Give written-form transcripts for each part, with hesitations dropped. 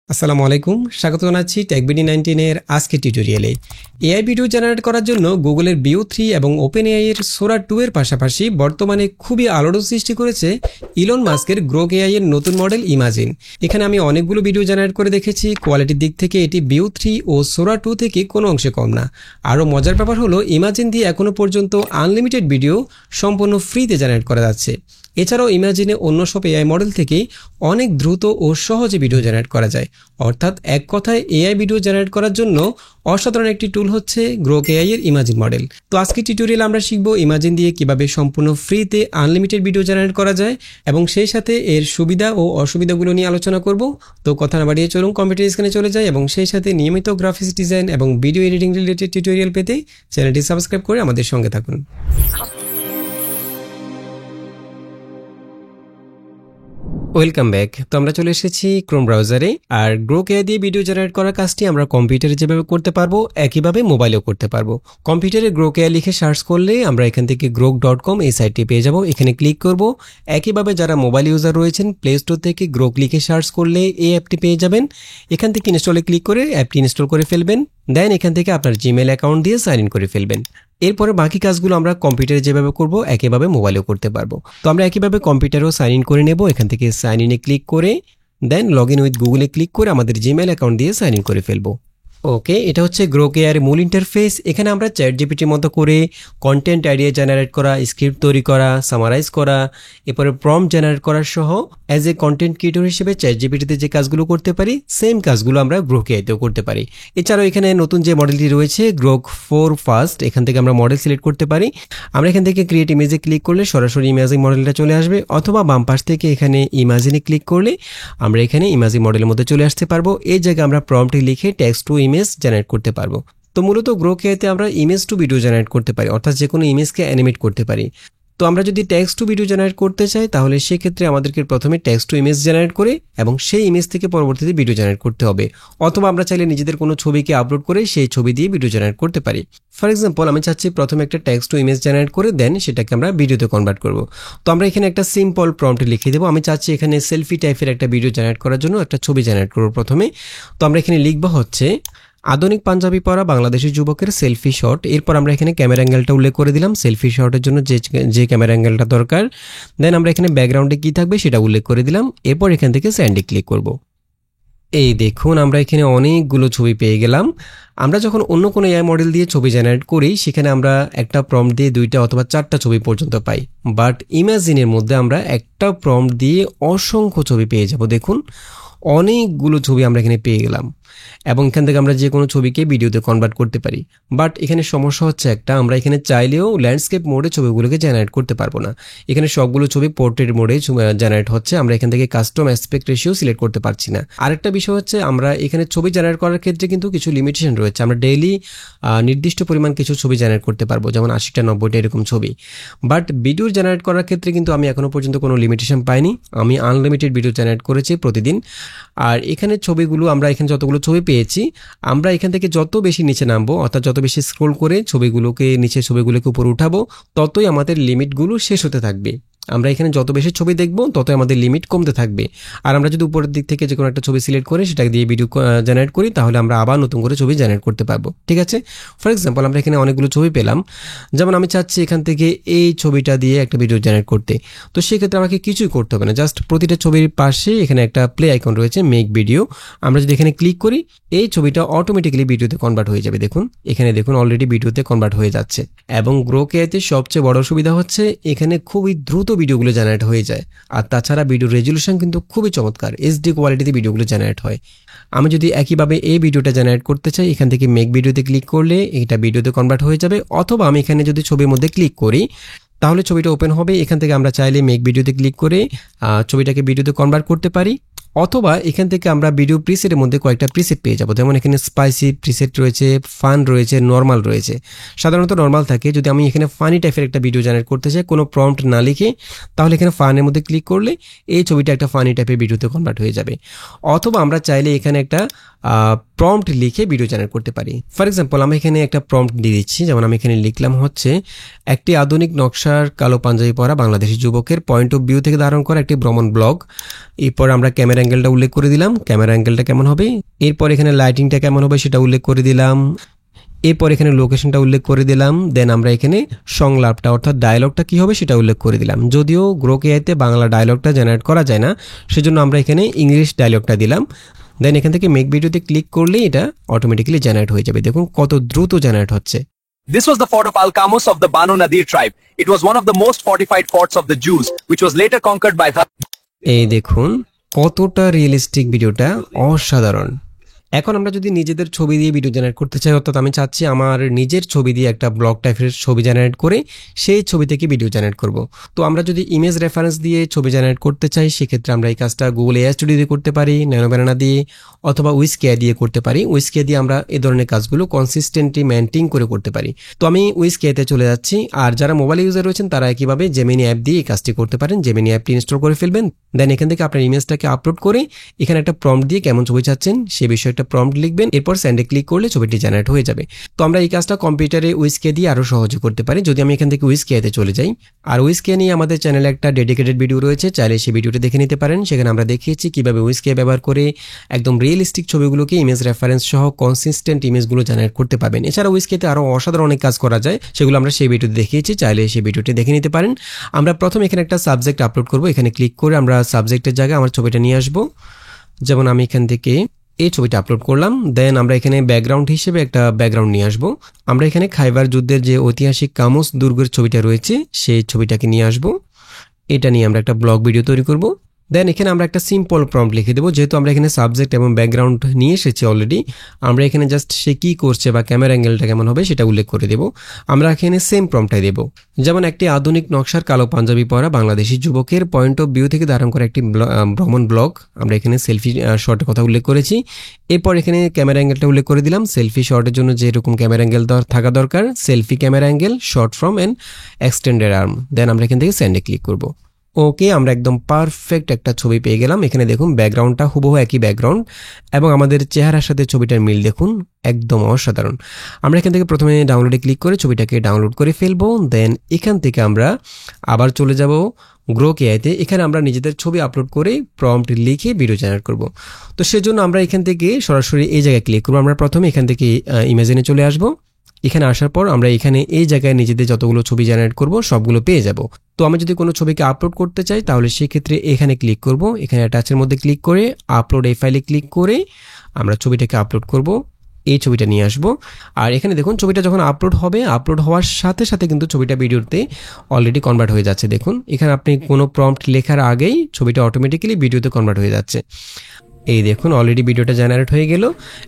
আসসালামু আলাইকুম, স্বাগত জানাচ্ছি টেকবিডি 19 এর আজকের টিউটোরিয়ালে। এআই ভিডিও জেনারেট করার জন্য গুগলের ভিও 3 এবং ওপেনএআই এর সোরা 2 এর পাশাপাশি বর্তমানে খুবই আলোড়ন সৃষ্টি করেছে ইলন মাস্কের গ্রোক এআই এর নতুন মডেল ইমাজিন। এখানে আমি অনেকগুলো ভিডিও জেনারেট করে দেখেছি, কোয়ালিটির দিক থেকে এটি ভিও 3 ও সোরা 2 থেকে কোনো অংশে কম না। আরও মজার ব্যাপার হলো ইমাজিন দিয়ে এখনও পর্যন্ত আনলিমিটেড ভিডিও সম্পূর্ণ ফ্রিতে জেনারেট করা যাচ্ছে। এছাড়াও ইমাজিনে অন্য সব এআই মডেল থেকে অনেক দ্রুত ও সহজে ভিডিও জেনারেট করা যায়। অর্থাৎ এক কথায় এআই ভিডিও জেনারেট করার জন্য অসাধারণ একটি টুল হচ্ছে গ্রোক এআই এর ইমাজিন মডেল। তো আজকে টিউটোরিয়ালে আমরা শিখব ইমাজিন দিয়ে কিভাবে সম্পূর্ণ ফ্রিতে আনলিমিটেড ভিডিও জেনারেট করা যায় এবং সেই সাথে এর সুবিধা ও অসুবিধাগুলো নিয়ে আলোচনা করব। তো কথা না বাড়িয়ে চলুন কম্পিউটার স্ক্রিনে চলে যাই এবং সেই সাথে নিয়মিত গ্রাফিক্স ডিজাইন এবং ভিডিও এডিটিং রিলেটেড টিউটোরিয়াল পেতে চ্যানেলটি সাবস্ক্রাইব করে আমাদের সঙ্গে থাকুন। Welcome back. তো আমরা চলে এসেছি ক্রোম ব্রাউজারে। আর গ্রোক এআই দিয়ে ভিডিও জেনারেট করার কাজটি আমরা কম্পিউটারে যেভাবে করতে পারবো একইভাবে মোবাইলেও করতে পারবো। কম্পিউটারে গ্রোক এআই লিখে সার্চ করলে আমরা এখান থেকে grok.com এই সাইটটি পেয়ে যাব, এখানে ক্লিক করব। একইভাবে যারা মোবাইল ইউজার রয়েছেন প্লে স্টোর থেকে গ্রোক লিখে সার্চ করলে এই অ্যাপটি পেয়ে যাবেন। এখান থেকে ইনস্টলে ক্লিক করে অ্যাপটি ইনস্টল করে ফেলবেন। দেন এখান থেকে আপনার জিমেল অ্যাকাউন্ট দিয়ে সাইন ইন করে ফেলবেন। এরপরে বাকি কাজগুলো আমরা কম্পিউটারে যেভাবে করব একইভাবে মোবাইলেও করতে পারবো। তো আমরা একইভাবে কম্পিউটারেও সাইন ইন করে নেব। এখান থেকে সাইন ইনে ক্লিক করে দেন লগ ইন উইথ গুগলে ক্লিক করে আমাদের জিমেল অ্যাকাউন্ট দিয়ে সাইন ইন করে ফেলবো। ওকে, এটা হচ্ছে গ্রোক এআই এর মূল ইন্টারফেস। এখানে আমরা চ্যাট জিপিটির মতো করে কন্টেন্ট আইডিয়া জেনারেট করা, স্ক্রিপ্ট তৈরি করা, সামারাইজ করা, এরপরে প্রম্পট জেনারেট করার সহ অ্যাজ এ কন্টেন্ট ক্রিয়েটর হিসেবে চ্যাট জিপিটিতে যে কাজগুলো করতে পারি সেম কাজগুলো আমরা গ্রোক এআইতেও করতে পারি। এছাড়াও এখানে নতুন যে মডেলটি রয়েছে গ্রোক 4 ফার্স্ট, এখান থেকে আমরা মডেল সিলেক্ট করতে পারি। আমরা এখান থেকে ক্রিয়েট ইমেজে ক্লিক করলে সরাসরি ইমেজিং মডেলটা চলে আসবে, অথবা বাম পাশ থেকে এখানে ইমাজিনে ক্লিক করলে আমরা এখানে ইমাজিং মডেলের মধ্যে চলে আসতে পারবো। এই জায়গায় আমরা প্রম্পটে লিখে টেক্সট টু ইমেজ জেনারেট করতে পারবো। তো মূলত গ্রোক এআইতে আমরা ইমেজ টু ভিডিও জেনারেট করতে পারি, অর্থাৎ যে কোনো ইমেজকে অ্যানিমেট করতে পারি। তো আমরা যদি টেক্সট টু ভিডিও জেনারেট করতে চাই তাহলে সেক্ষেত্রে আমাদেরকে প্রথমে টেক্সট টু ইমেজ জেনারেট করে এবং সেই ইমেজ থেকে পরবর্তীতে ভিডিও জেনারেট করতে হবে, অথবা আমরা চাইলে নিজেদের কোনো ছবিকে আপলোড করে সেই ছবি দিয়ে ভিডিও জেনারেট করতে পারি। ফর এক্সাম্পল আমি চাচ্ছি প্রথমে একটা টেক্সট টু ইমেজ জেনারেট করে দেন সেটাকে আমরা ভিডিওতে কনভার্ট করব। তো আমরা এখানে একটা সিম্পল প্রম্পট লিখে দেবো। আমি চাচ্ছি এখানে সেলফি টাইপের একটা ভিডিও জেনারেট করার জন্য একটা ছবি জেনারেট করব প্রথমে। তো আমরা এখানে লিখবো হচ্ছে আধুনিক পাঞ্জাবি পরা বাংলাদেশি যুবকের সেলফি শট। এরপর আমরা এখানে ক্যামেরা অ্যাঙ্গেলটা উল্লেখ করে দিলাম সেলফি শটের জন্য যে ক্যামেরা অ্যাঙ্গেলটা দরকার। দেন আমরা এখানে ব্যাকগ্রাউন্ডে কি থাকবে সেটা উল্লেখ করে দিলাম। এরপর এখান থেকে সেন্ডে ক্লিক করব। এই দেখুন আমরা এখানে অনেকগুলো ছবি পেয়ে গেলাম। আমরা যখন অন্য কোনো এআই মডেল দিয়ে ছবি জেনারেট করি সেখানে আমরা একটা প্রম্পট দিয়ে 2টা অথবা 4টা ছবি পর্যন্ত পাই, বাট ইমাজিনের মধ্যে আমরা একটা প্রম্পট দিয়ে অসংখ্য ছবি পেয়ে যাব। দেখুন অনেকগুলো ছবি আমরা এখানে পেয়ে গেলাম এবং এখান থেকে আমরা যে কোনো ছবিকে ভিডিওতে কনভার্ট করতে পারি। বাট এখানে সমস্যা হচ্ছে একটা, আমরা এখানে চাইলেও ল্যান্ডস্কেপ মোডে ছবিগুলোকে জেনারেট করতে পারবো না। এখানে সবগুলো ছবি পোর্ট্রেট মোডে জেনারেট হচ্ছে, আমরা এখান থেকে কাস্টম অ্যাসপেক্ট রেশিও সিলেক্ট করতে পারছি না। আরেকটা বিষয় হচ্ছে আমরা এখানে ছবি জেনারেট করার ক্ষেত্রে কিন্তু কিছু লিমিটেশন রয়েছে। আমরা ডেইলি নির্দিষ্ট পরিমাণ কিছু ছবি জেনারেট করতে পারবো, যেমন 80টা 90টা এরকম ছবি। বাট ভিডিও জেনারেট করার ক্ষেত্রে কিন্তু আমি এখনো পর্যন্ত কোনো লিমিটেশন পাইনি। আমি আনলিমিটেড ভিডিও জেনারেট করেছি প্রতিদিন। আর এখানে ছবিগুলো আমরা এখানে যতগুলো ছবি পেয়েছি আমরা এখান থেকে যত বেশি নিচে নামবো, অর্থাৎ যত বেশি স্ক্রোল করে ছবিগুলোকে নিচে ছবিগুলোকে উপর উঠাবো ততই আমাদের লিমিটগুলো শেষ হতে থাকবে। আমরা এখানে যত বেশি ছবি দেখবো ততই আমাদের লিমিট কমতে থাকবে। আর আমরা যদি উপরের দিক থেকে যে কোনো একটা ছবি সিলেক্ট করে সেটা দিয়ে ভিডিও জেনারেট করি তাহলে আমরা আবার নতুন করে ছবি জেনারেট করতে পারবো। ঠিক আছে, ফর এক্সাম্পল আমরা এখানে অনেকগুলো ছবি পেলাম, যেমন আমি চাচ্ছি এখান থেকে এই ছবিটা দিয়ে একটা ভিডিও জেনারেট করতে। তো সেক্ষেত্রে আমাকে কিছুই করতে হবে না, জাস্ট প্রতিটা ছবির পাশে এখানে একটা প্লে আইকন রয়েছে মেক ভিডিও। আমরা যদি এখানে ক্লিক করি এই ছবিটা অটোমেটিক্যালি ভিডিওতে কনভার্ট হয়ে যাবে। দেখুন এখানে দেখুন অলরেডি ভিডিওতে কনভার্ট হয়ে যাচ্ছে। এবং গ্রোক এআইতে সবচেয়ে বড় সুবিধা হচ্ছে এখানে খুবই দ্রুত ভিডিওগুলো জেনারেট হয়ে যায়। আর তাছাড়া ভিডিও রেজলিউশন কিন্তু খুবই চমৎকার, এইচডি কোয়ালিটিতে ভিডিওগুলো জেনারেট হয়। আমি যদি একইভাবে এই ভিডিওটা জেনারেট করতে চাই এখান থেকে মেক ভিডিওতে ক্লিক করলে এটা ভিডিওতে কনভার্ট হয়ে যাবে, অথবা আমি এখানে যদি ছবির মধ্যে ক্লিক করি তাহলে ছবিটা ওপেন হবে। এখান থেকে আমরা চাইলে মেক ভিডিওতে ক্লিক করে ছবিটাকে ভিডিওতে কনভার্ট করতে পারি, অথবা এখান থেকে আমরা ভিডিও প্রিসেটের মধ্যে কয়েকটা প্রিসেট পেয়ে যাব। যেমন এখানে স্পাইসি প্রিসেট রয়েছে, ফান রয়েছে, নর্মাল রয়েছে। সাধারণত নর্মাল থাকে। যদি আমি এখানে ফানি টাইপের একটা ভিডিও জেনারেট করতে চাই কোনো প্রম্পট না লিখে তাহলে এখানে ফানের মধ্যে ক্লিক করলে এই ছবিটা একটা ফানি টাইপের ভিডিওতে কনভার্ট হয়ে যাবে। অথবা আমরা চাইলে এখানে একটা প্রম্পট লিখে ভিডিও জেনারেট করতে পারি। ফর এক্সাম্পল আমি এখানে একটা প্রম্পট দিয়ে দিচ্ছি, যেমন আমি এখানে লিখলাম হচ্ছে একটি আধুনিক নকশার কালো পাঞ্জাবি পরা বাংলাদেশি যুবকের পয়েন্ট অফ ভিউ থেকে ধারণ করা একটি ভ্রমণ ব্লগ। এরপর আমরা ক্যামেরা অ্যাঙ্গেলটা উল্লেখ করে দিলাম, ক্যামেরা অ্যাঙ্গেলটা কেমন হবে, এরপর এখানে লাইটিংটা কেমন হবে সেটা উল্লেখ করে দিলাম, এরপর এখানে লোকেশনটা উল্লেখ করে দিলাম, দেন আমরা এখানে সংলাপটা অর্থাৎ ডায়লগটা কি হবে সেটা উল্লেখ করে দিলাম। যদিও গ্রোক এআইতে বাংলা ডায়লগটা জেনারেট করা যায় না, সেজন্য আমরা এখানে ইংলিশ ডায়লগটা দিলাম। দেন এখান থেকে মেক ভিডিওতে ক্লিক করলেই এটা অটোমেটিক্যালি জেনারেট হয়ে যাবে। দেখুন কত দ্রুত জেনারেট হচ্ছে। This was the fort of Al-Qamus of the Banu Nadir tribe. It was one of the most fortified forts of the Jews, which was later conquered by the... এই দেখুন কতটা realistic ভিডিওটা, অসাধারণ। এখন আমরা যদি নিজেদের ছবি দিয়ে ভিডিও জেনারেট করতে চাই, অর্থাৎ আমি চাচ্ছি আমার নিজের ছবি দিয়ে একটা ব্লগ টাইপের ছবি জেনারেট করে সেই ছবি থেকে ভিডিও জেনারেট করব। তো আমরা যদি ইমেজ রেফারেন্স দিয়ে ছবি জেনারেট করতে চাই, সেক্ষেত্রে আমরা এই কাজটা গুগল এআই স্টুডিও দিয়ে করতে পারি, ন্যানো ব্যানানা দিয়ে অথবা উইজকে দিয়ে করতে পারি। উইজকে দিয়ে আমরা এই ধরনের কাজগুলো কনসিস্টেন্টলি মেনটেন করে করতে পারি। তো আমি উইজকেতে চলে যাচ্ছি। আর যারা মোবাইল ইউজার রয়েছেন তারা একইভাবে জেমিনি অ্যাপ দিয়ে এই কাজটি করতে পারেন। জেমিনি অ্যাপটি ইনস্টল করে ফেলবেন, দেন এখান থেকে আপনার ইমেজটাকে আপলোড করে এখানে একটা প্রম্পট দিয়ে কেমন ছবি চাচ্ছেন সে বিষয়ে একটা প্রম্পট লিখবেন, এরপর সেন্ডে ক্লিক করলে ছবিটি জেনারেট হয়ে যাবে। তো আমরা এই কাজটা কম্পিউটারে উইজকে দিয়ে আরো সহজে করতে পারি। যদি আমি এখান থেকে উইজকেতে চলে যাই, আর উইজকে নিয়ে আমাদের চ্যানেলে একটা ডেডিকেটেড ভিডিও রয়েছে, চাইলে সেই ভিডিওটি দেখে নিতে পারেন। সেখানে আমরা দেখিয়েছি কিভাবে উইজকে ব্যবহার করে একদম রিয়েলিস্টিক ছবিগুলোকে ইমেজ রেফারেন্স সহ কনসিস্টেন্ট ইমেজগুলো জেনারেট করতে পারবেন। এছাড়া উইজকেতে আরো অসাধারণ অনেক কাজ করা যায়, সেগুলো আমরা সেই ভিডিওতে দেখিয়েছি, চাইলে সেই ভিডিওটি দেখে নিতে পারেন। আমরা প্রথমে এখানে একটা সাবজেক্ট আপলোড করব। এখানে ক্লিক করে আমরা সাবজেক্টের জায়গায় আমার ছবিটা নিয়ে আসবো। যেমন আমি এখান থেকে এই ছবিটা আপলোড করলাম। দেন আমরা এখানে ব্যাকগ্রাউন্ড হিসেবে একটা ব্যাকগ্রাউন্ড নিয়ে আসবো। আমরা এখানে খাইবার যুদ্ধের যে ঐতিহাসিক কামুস দুর্গের ছবিটা রয়েছে সেই ছবিটাকে নিয়ে আসবো। এটা নিয়ে আমরা একটা ব্লগ ভিডিও তৈরি করব। দেন এখানে আমরা একটা সিম্পল প্রম্পট লিখে দেবো। যেহেতু আমরা এখানে সাবজেক্ট এবং ব্যাকগ্রাউন্ড নিয়ে এসেছি অলরেডি, আমরা এখানে জাস্ট সে কী করছে বা ক্যামেরা অ্যাঙ্গেলটা কেমন হবে সেটা উল্লেখ করে দেবো। আমরা এখানে সেম প্রম্পটটাই দেবো। যেমন একটি আধুনিক নকশার কালো পাঞ্জাবি পরা বাংলাদেশি যুবকের পয়েন্ট অফ ভিউ থেকে ধারণ করা একটি ভ্রমণ ব্লগ। আমরা এখানে সেলফি শটের কথা উল্লেখ করেছি। এরপর এখানে ক্যামেরা অ্যাঙ্গেলটা উল্লেখ করে দিলাম। সেলফি শটের জন্য যেরকম ক্যামেরা অ্যাঙ্গেল থাকা দরকার, selfie camera angle, short from and extended arm. Then আমরা এখান থেকে সেন্ডে ক্লিক করবো। ওকে, আমরা একদম পারফেক্ট একটা ছবি পেয়ে গেলাম। এখানে দেখুন ব্যাকগ্রাউন্ডটা হুবহু একই ব্যাকগ্রাউন্ড এবং আমাদের চেহারার সাথে ছবিটার মিল দেখুন, একদম অসাধারণ। আমরা এখান থেকে প্রথমে ডাউনলোডে ক্লিক করে ছবিটাকে ডাউনলোড করে ফেলবো। দেন এখান থেকে আমরা আবার চলে যাব গ্রোক এআইতে। এখানে আমরা নিজেদের ছবি আপলোড করে প্রম্পট লিখে ভিডিও জেনারেট করব। তো সেজন্য আমরা এখান থেকে সরাসরি এই জায়গায় ক্লিক করবো। আমরা প্রথমে এখান থেকে ইমেজিনে চলে আসবো। এখানে আসার পর আমরা এখানে এই জায়গায় নিজেদের যতগুলো ছবি জেনারেট করব সবগুলো পেয়ে যাব। তো আমি যদি কোনো ছবিকে আপলোড করতে চাই তাহলে সেক্ষেত্রে এখানে ক্লিক করব। এখানে অ্যাটাচের মধ্যে ক্লিক করে আপলোড এই ফাইলে ক্লিক করে আমরা ছবিটাকে আপলোড করব। এই ছবিটা নিয়ে আসব। আর এখানে দেখুন ছবিটা যখন আপলোড হবে, আপলোড হওয়ার সাথে সাথে কিন্তু ছবিটা ভিডিওতে অলরেডি কনভার্ট হয়ে যাচ্ছে। দেখুন এখানে আপনি কোনো প্রম্পট লেখার আগেই ছবিটা অটোমেটিক্যালি ভিডিওতে কনভার্ট হয়ে যাচ্ছে। এই দেখুন অলরেডি ভিডিওটা জেনারেট হয়ে গেল।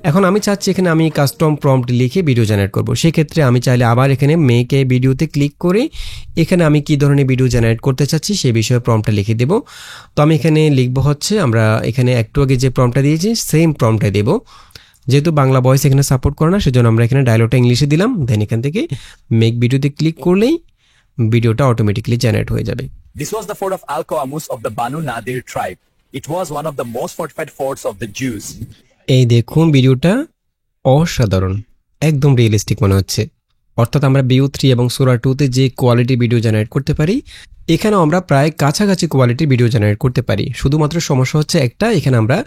এখন আমি চাচ্ছি এখানে আমি কাস্টম প্রম্পট লিখে ভিডিও জেনারেট করব। সেক্ষেত্রে আমি চাইলে আবার এখানে মেক এ ভিডিওতে ক্লিক করে এখানে আমি কি ধরনের ভিডিও জেনারেট করতে চাচ্ছি সেই বিষয়ে প্রম্পটটা লিখে দেব। তো আমি এখানে লিখব হচ্ছে, আমরা এখানে একটু আগে যে প্রম্পটটা দিয়েছি সেম প্রম্পটটা দেব। যেহেতু বাংলা ভয়েস এখানে সাপোর্ট করে না, সেজন্য আমরা এখানে ডায়লগটা ইংলিশে দিলাম। দেন এখান থেকে মেক ভিডিওতে ক্লিক করলেই ভিডিওটা অটোমেটিক্যালি জেনারেট হয়ে যাবে। This was the fort of Al-Qamus of the Banu Nadir tribe. It was one of the most fortified forts of the Jews. এই দেখুন ভিডিওটা অসাধারণ, একদম রিয়েলিস্টিক মনে হচ্ছে। অর্থাৎ আমরা ভিউ 3 এবং সূরা 2 তে যে কোয়ালিটি ভিডিও জেনারেট করতে পারি, এখানে আমরা প্রায় কাছাকাছি কোয়ালিটির ভিডিও জেনারেট করতে পারি। শুধুমাত্র সমস্যা হচ্ছে একটা, এখানে আমরা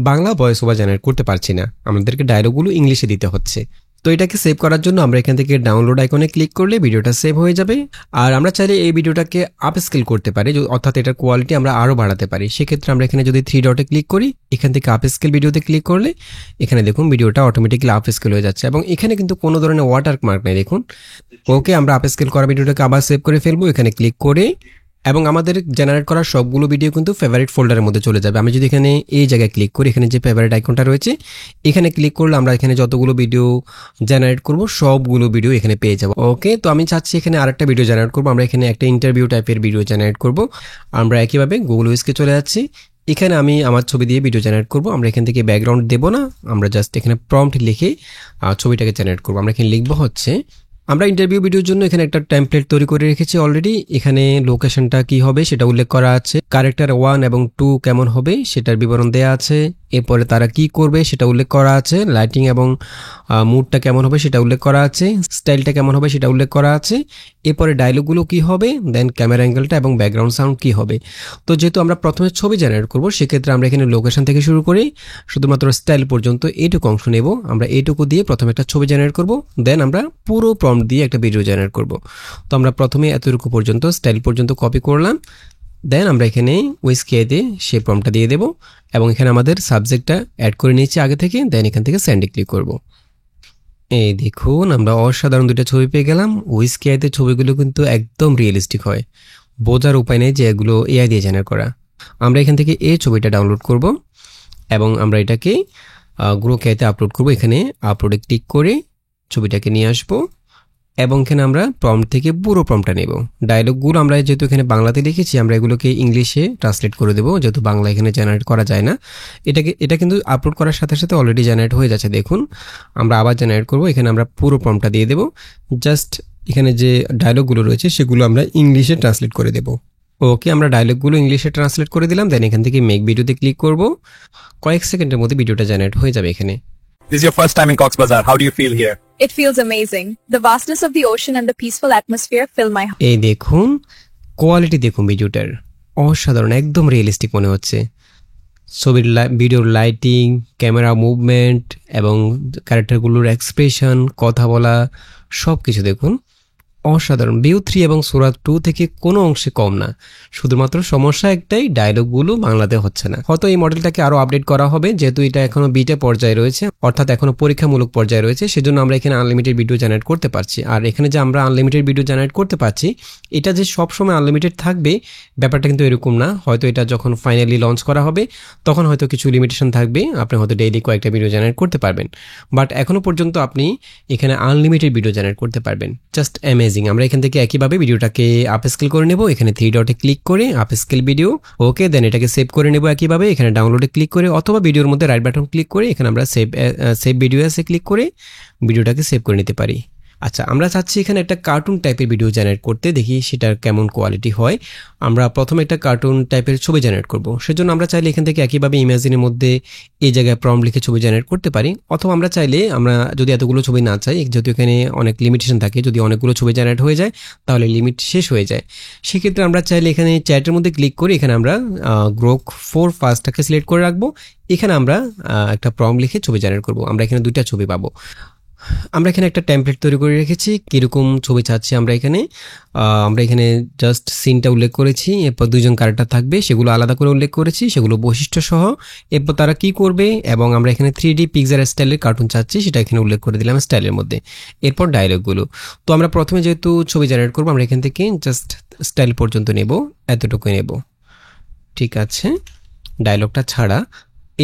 বাংলা ভয়েস ওভার জেনারেট করতে পারছি না, আমাদেরকে ডায়লগগুলো ইংলিশে দিতে হচ্ছে। তো এটাকে সেভ করার জন্য আমরা এখান থেকে ডাউনলোড আইকনে ক্লিক করলে ভিডিওটা সেভ হয়ে যাবে। আর আমরা চাইলে এই ভিডিওটাকে আপস্কেল করতে পারি, অর্থাৎ এটার কোয়ালিটি আমরা আরও বাড়াতে পারি। সেক্ষেত্রে আমরা এখানে যদি 3 ডটে ক্লিক করি, এখান থেকে আপস্কেল ভিডিওতে ক্লিক করলে এখানে দেখুন ভিডিওটা অটোমেটিক্যালি আপস্কেল হয়ে যাচ্ছে এবং এখানে কিন্তু কোনো ধরনের ওয়াটারমার্ক নেই। দেখুন ওকে, আমরা আপস্কেল করা ভিডিওটাকে আবার সেভ করে ফেলবো এখানে ক্লিক করে, এবং আমাদের জেনারেট করা সবগুলো ভিডিও কিন্তু ফেভারিট ফোল্ডারের মধ্যে চলে যাবে। আমি যদি এখানে এই জায়গায় ক্লিক করি, এখানে যে ফেভারিট আইকনটা রয়েছে এখানে ক্লিক করলে আমরা এখানে যতগুলো ভিডিও জেনারেট করব সবগুলো ভিডিও এখানে পেয়ে যাব। ওকে, তো আমি চাচ্ছি এখানে আরেকটা ভিডিও জেনারেট করব। আমরা এখানে একটা ইন্টারভিউ টাইপের ভিডিও জেনারেট করব। আমরা একইভাবে গুগল উইজকে চলে যাচ্ছি। এখানে আমি আমার ছবি দিয়ে ভিডিও জেনারেট করব। আমরা এখান থেকে ব্যাকগ্রাউন্ড দেব না, আমরা জাস্ট এখানে প্রম্পট লিখে ছবিটাকে জেনারেট করব। আমরা এখানে লিখবো হচ্ছে আমরা ইন্টারভিউ ভিডিওর জন্য এখানে একটা টেমপ্লেট তৈরি করে রেখেছি অলরেডি। এখানে লোকেশনটা কি হবে সেটা উল্লেখ করা আছে, ক্যারেক্টার 1 এবং 2 কেমন হবে সেটার বিবরণ দেয়া আছে, এরপরে তারা কি করবে সেটা উল্লেখ করা আছে, লাইটিং এবং মুডটা কেমন হবে সেটা উল্লেখ করা আছে, স্টাইলটা কেমন হবে সেটা উল্লেখ করা আছে, এরপরে ডায়লগগুলো কি হবে, দেন ক্যামেরা অ্যাঙ্গেলটা এবং ব্যাকগ্রাউন্ড সাউন্ড কি হবে। তো যেহেতু আমরা প্রথমে ছবি জেনারেট করব, সেক্ষেত্রে আমরা এখানে লোকেশন থেকে শুরু করে শুধুমাত্র স্টাইল পর্যন্ত এইটুকু অংশ নেব। আমরা এইটুকু দিয়ে প্রথমে একটা ছবি জেনারেট করব, দেন আমরা পুরো প্রম্পট দিয়ে একটা ভিডিও জেনারেট করব। তো আমরা প্রথমে এতটুকু পর্যন্ত স্টাইল পর্যন্ত কপি করলাম, দেন আমরা এখানে উইসকিতে সেই প্রম্পটটা দিয়ে দেব এবং এখানে আমাদের সাবজেক্টটা অ্যাড করে নিয়েছি আগে থেকে, দেন এখান থেকে সেন্ডে ক্লিক করব। এই দেখুন আমরা অসাধারণ দুইটা ছবি পেয়ে গেলাম। উইসকিতে ছবিগুলো কিন্তু একদম রিয়েলিস্টিক হয়, বোঝার উপায় নেই যে এগুলো এআই দিয়ে জেনারেট করা। আমরা এখান থেকে এই ছবিটা ডাউনলোড করব এবং আমরা এটাকে গ্রোকেতে আপলোড করব। এখানে আপলোডে ক্লিক করে ছবিটাকে নিয়ে আসব এবং এখানে আমরা প্রম্পট থেকে পুরো প্রম্পটটা নেব। ডায়লগগুলো আমরা যেহেতু এখানে বাংলাতে লিখেছি, আমরা এগুলোকে ইংলিশে ট্রান্সলেট করে দেবো, যেহেতু বাংলা এখানে জেনারেট করা যায় না। এটা কিন্তু আপলোড করার সাথে সাথে অলরেডি জেনারেট হয়ে যাচ্ছে। দেখুন আমরা আবার জেনারেট করব, এখানে আমরা পুরো প্রম্পটটা দিয়ে দেবো। জাস্ট এখানে যে ডায়লগগুলো রয়েছে সেগুলো আমরা ইংলিশে ট্রান্সলেট করে দেবো। ওকে, আমরা ডায়লগগুলো ইংলিশে ট্রান্সলেট করে দিলাম, দেন এখান থেকে মেক ভিডিওতে ক্লিক করব। কয়েক সেকেন্ডের মধ্যে ভিডিওটা জেনারেট হয়ে যাবে এখানে। This is your first time in Cox's Bazar. How do you feel here? It feels amazing. The vastness of the ocean and the peaceful atmosphere fill my heart. এই দেখুন কোয়ালিটি, দেখুন ভিডিওটার অসাধারণ, একদম রিয়েলিস্টিক মনে হচ্ছে। ছবির ভিডিওর লাইটিং, ক্যামেরা মুভমেন্ট এবং ক্যারেক্টারগুলোর এক্সপ্রেশন, কথা বলা, সব কিছু দেখুন অসাধারণ। ভিউ 3 এবং সুরাত 2 থেকে কোনো অংশে কম না। শুধুমাত্র সমস্যা একটাই, ডায়লগগুলো বাংলাতে হচ্ছে না। হয়তো এই মডেলটাকে আরো আপডেট করা হবে, যেহেতু এটা এখনো বিটা পর্যায়ে রয়েছে, অর্থাৎ এখনো পরীক্ষামূলক পর্যায়ে রয়েছে, সেজন্য আমরা এখানে আনলিমিটেড ভিডিও জেনারেট করতে পারছি। আর এখানে যে আমরা আনলিমিটেড ভিডিও জেনারেট করতে পারছি, এটা যে সবসময় আনলিমিটেড থাকবে ব্যাপারটা কিন্তু এরকম না। হয়তো এটা যখন ফাইনালি লঞ্চ করা হবে তখন হয়তো কিছু লিমিটেশন থাকবে, আপনি হয়তো ডেইলি কয়েকটা ভিডিও জেনারেট করতে পারবেন, বাট এখনো পর্যন্ত আপনি এখানে আনলিমিটেড ভিডিও জেনারেট করতে পারবেন। Just amazing. আমরা এখান থেকে একইভাবে ভিডিওটাকে আপ স্কেল করে নেব, এখানে 3 ডটে ক্লিক করে আপ স্কেল ভিডিও, ওকে, দেন এটাকে সেভ করে নেব একইভাবে। এখানে ডাউনলোডে ক্লিক করে অথবা ভিডিওর মধ্যে রাইট বাটন ক্লিক করে এখানে আমরা সেভ ভিডিও এসে ক্লিক করে ভিডিওটাকে সেভ করে নিতে পারি। আচ্ছা, আমরা চাচ্ছি এখানে একটা কার্টুন টাইপের ভিডিও জেনারেট করতে, দেখি সেটার কেমন কোয়ালিটি হয়। আমরা প্রথমে একটা কার্টুন টাইপের ছবি জেনারেট করব, সেজন্য আমরা চাইলে এখান থেকে একইভাবে ইমেজিনের মধ্যে এই জায়গায় প্রম্পট লিখে ছবি জেনারেট করতে পারি, অথবা আমরা চাইলে, আমরা যদি এতগুলো ছবি না চাই, যেহেতু এখানে অনেক লিমিটেশন থাকে, যদি অনেকগুলো ছবি জেনারেট হয়ে যায় তাহলে লিমিট শেষ হয়ে যায়। সেক্ষেত্রে আমরা চাইলে এখানে চ্যাটের মধ্যে ক্লিক করে এখানে আমরা গ্রোক 4 ফার্স্টটাকে সিলেক্ট করে রাখবো। এখানে আমরা একটা প্রম্পট লিখে ছবি জেনারেট করব। আমরা এখানে 2টা ছবি পাবো। আমরা এখানে একটা টেমপ্লেট তৈরি করে রেখেছি, কীরকম ছবি চাচ্ছি আমরা এখানে জাস্ট সিনটা উল্লেখ করেছি, এরপর 2জন ক্যারেক্টার থাকবে সেগুলো আলাদা করে উল্লেখ করেছি, সেগুলো বৈশিষ্ট্য সহ, এরপর তারা কি করবে, এবং আমরা এখানে 3D পিকচার স্টাইলের কার্টুন চাচ্ছি সেটা এখানে উল্লেখ করে দিলাম স্টাইলের মধ্যে। এরপর ডায়লগগুলো, তো আমরা প্রথমে যেহেতু ছবি জেনারেট করবো, আমরা এখান থেকে জাস্ট স্টাইল পর্যন্ত নেব, এতটুকু নেব, ঠিক আছে, ডায়লগটা ছাড়া।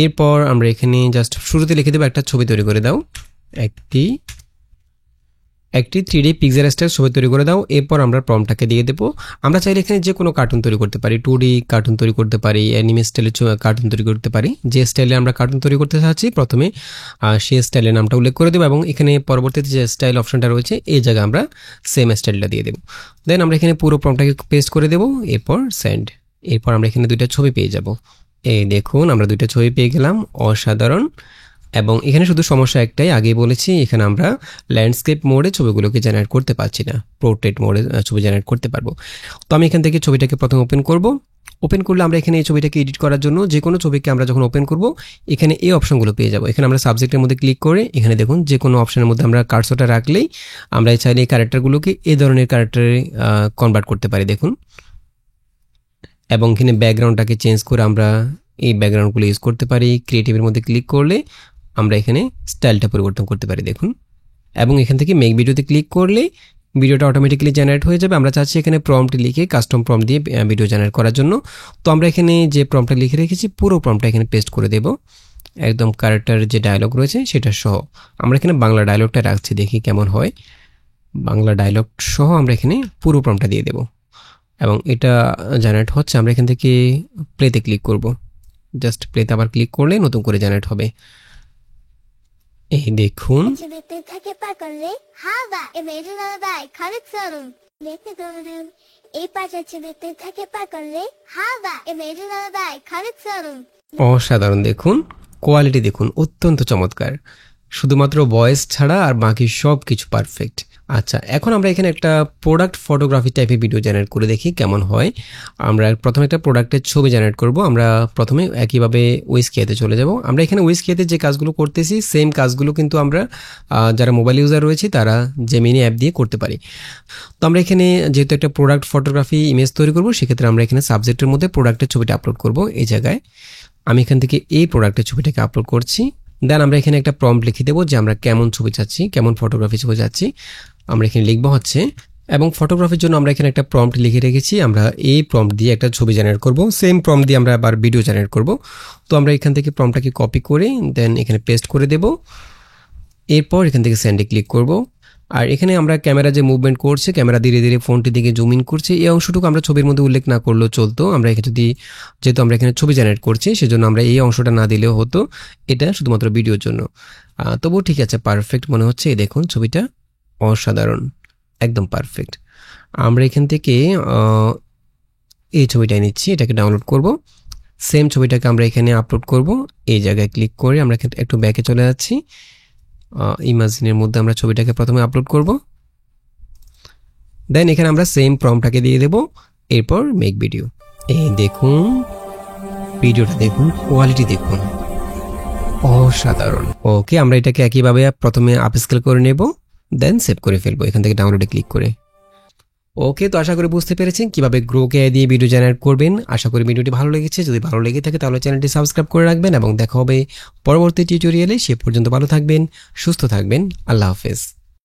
এরপর আমরা এখানে জাস্ট শুরুতে লিখে দেবো একটা ছবি তৈরি করে দাও, একটি 3D পিকচার স্টাইল ছবি তৈরি করে দাও। এরপর আমরা প্রম্পটটাকে দিয়ে দেবো। আমরা চাইলে এখানে যে কোনো কার্টুন তৈরি করতে পারি, 2D কার্টুন তৈরি করতে পারি, অ্যানিমে স্টাইলের কার্টুন তৈরি করতে পারি। যে স্টাইলে আমরা কার্টুন তৈরি করতে চাচ্ছি প্রথমে সেই স্টাইলের নামটা উল্লেখ করে দেবো এবং এখানে পরবর্তীতে যে স্টাইল অপশনটা রয়েছে এই জায়গায় আমরা সেম স্টাইলটা দিয়ে দেবো। দেন আমরা এখানে পুরো প্রম্পটটাকে পেস্ট করে দেবো, এরপর সেন্ড। এরপর আমরা এখানে 2টা ছবি পেয়ে যাব। এই দেখুন আমরা 2টা ছবি পেয়ে গেলাম, অসাধারণ। এবং এখানে শুধু সমস্যা একটাই, আগেই বলেছি, এখানে আমরা ল্যান্ডস্কেপ মোডে ছবিগুলোকে জেনারেট করতে পারছি না, পোর্ট্রেট মোডে ছবি জেনারেট করতে পারবো। তো আমি এখান থেকে ছবিটাকে প্রথমে ওপেন করব। ওপেন করলে আমরা এখানে এই ছবিটাকে এডিট করার জন্য যে কোনো ছবিকে আমরা যখন ওপেন করব এখানে এই অপশনগুলো পেয়ে যাব। এখানে আমরা সাবজেক্টের মধ্যে ক্লিক করে এখানে দেখুন যে কোনো অপশনের মধ্যে আমরা কার্সরটা রাখলেই আমরা চাইলে এই ক্যারেক্টারগুলোকে এই ধরনের ক্যারেক্টারে কনভার্ট করতে পারি, দেখুন। এবং এখানে ব্যাকগ্রাউন্ডটাকে চেঞ্জ করে আমরা এই ব্যাকগ্রাউন্ডগুলো ইউজ করতে পারি। ক্রিয়েটিভের মধ্যে ক্লিক করলে আমরা এখানে স্টাইলটা পরিবর্তন করতে পারি, দেখুন। এবং এখান থেকে মেক ভিডিওতে ক্লিক করলে ভিডিওটা অটোমেটিক্যালি জেনারেট হয়ে যাবে। আমরা চাচ্ছি এখানে প্রম্পট লিখে কাস্টম প্রম্পট দিয়ে ভিডিও জেনারেট করার জন্য। তো আমরা এখানে যে প্রম্পটটা লিখে রেখেছি পুরো প্রম্পটটা এখানে পেস্ট করে দেব, একদম ক্যারেক্টার যে ডায়লগ রয়েছে সেটা সহ। আমরা এখানে বাংলা ডায়লগটা রাখছি, দেখি কেমন হয়। বাংলা ডায়লগ সহ আমরা এখানে পুরো প্রম্পটটা দিয়ে দেব এবং এটা জেনারেট হচ্ছে। আমরা এখান থেকে প্লেতে ক্লিক করব, জাস্ট প্লেতে আবার ক্লিক করলে নতুন করে জেনারেট হবে। এই দেখুন 집에 택배빨걸레 하바 에메르나바이 카르츠름 네트도르름 이빠자 집에 택배빨걸레 하바 에메르나바이 카르츠름 অসাধারণ। দেখুন কোয়ালিটি দেখুন, অত্যন্ত চমৎকার, শুধুমাত্র ভয়েস ছাড়া আর বাকি সব কিছু পারফেক্ট। আচ্ছা, এখন আমরা এখানে একটা প্রোডাক্ট ফটোগ্রাফি টাইপের ভিডিও জেনারেট করে দেখি কেমন হয়। আমরা প্রথমে একটা প্রোডাক্টের ছবি জেনারেট করব। আমরা প্রথমে একইভাবে উইজকিতে চলে যাব। আমরা এখানে উইজকিতে যে কাজগুলো করতেছি সেম কাজগুলো কিন্তু আমরা যারা মোবাইল ইউজার রয়েছে তারা জেমিনি অ্যাপ দিয়ে করতে পারি। তো আমরা এখানে যেহেতু একটা প্রোডাক্ট ফটোগ্রাফি ইমেজ তৈরি করব, সেক্ষেত্রে আমরা এখানে সাবজেক্টের মধ্যে প্রোডাক্টের ছবিটা আপলোড করব। এই জায়গায় আমি এখান থেকে এই প্রোডাক্টের ছবিটাকে আপলোড করছি। দেন আমরা এখানে একটা প্রম্পট লিখে দেবো যে আমরা কেমন ছবি চাচ্ছি, কেমন ফটোগ্রাফি ছবি চাচ্ছি। আমরা এখানে লিখবো হচ্ছে, এবং ফটোগ্রাফির জন্য আমরা এখানে একটা প্রম্পট লিখে রেখেছি। আমরা এই প্রম্পট দিয়ে একটা ছবি জেনারেট করব, সেম প্রম্পট দিয়ে আমরা আবার ভিডিও জেনারেট করব। তো আমরা এখান থেকে প্রম্পটটাকে কপি করে দেন এখানে পেস্ট করে দেব। এরপর এখান থেকে সেন্ডে ক্লিক করব। আর এখানে আমরা ক্যামেরা যে মুভমেন্ট করছে, ক্যামেরা ধীরে ধীরে ফোনটির দিকে জুম ইন করছে, এই অংশটুকু আমরা ছবির মধ্যে উল্লেখ না করলেও চলতো। আমরা এখানে যেহেতু আমরা এখানে ছবি জেনারেট করছি সেজন্য আমরা এই অংশটা না দিলেও হতো, এটা শুধুমাত্র ভিডিওর জন্য। তবুও ঠিক আছে, পারফেক্ট মনে হচ্ছে। এই দেখুন ছবিটা অসাধারণ, একদম পারফেক্ট। আমরা এখান থেকে এই ছবিটাই নিচ্ছি, এটাকে ডাউনলোড করব। সেম ছবিটাকে আমরা এখানে আপলোড করব। এই জায়গায় ক্লিক করে আমরা একটু ব্যাকে চলে যাচ্ছি। ইমাজিনের মধ্যে আমরা ছবিটাকে প্রথমে আপলোড করব। দেন এখানে আমরা সেম প্রম্পটটাকে দিয়ে দেব। এরপর মেক ভিডিও। এই দেখুন ভিডিওটা দেখুন, কোয়ালিটি দেখুন, অসাধারণ। ওকে, আমরা এটাকে একইভাবে প্রথমে আপস্কেল করে নেব, দেন সেভ করে ফেলবো এখান থেকে ডাউনলোডে ক্লিক করে। ওকে, তো আশা করি বুঝতে পেরেছেন কিভাবে গ্রোকে দিয়ে ভিডিও জেনারেট করবেন। আশা করি ভিডিওটি ভালো লেগেছে। যদি ভালো লেগে থাকে তাহলে চ্যানেলটি সাবস্ক্রাইব করে রাখবেন এবং দেখা হবে পরবর্তী টিউটোরিয়ালে। সে পর্যন্ত ভালো থাকবেন, সুস্থ থাকবেন। আল্লাহ হাফেজ।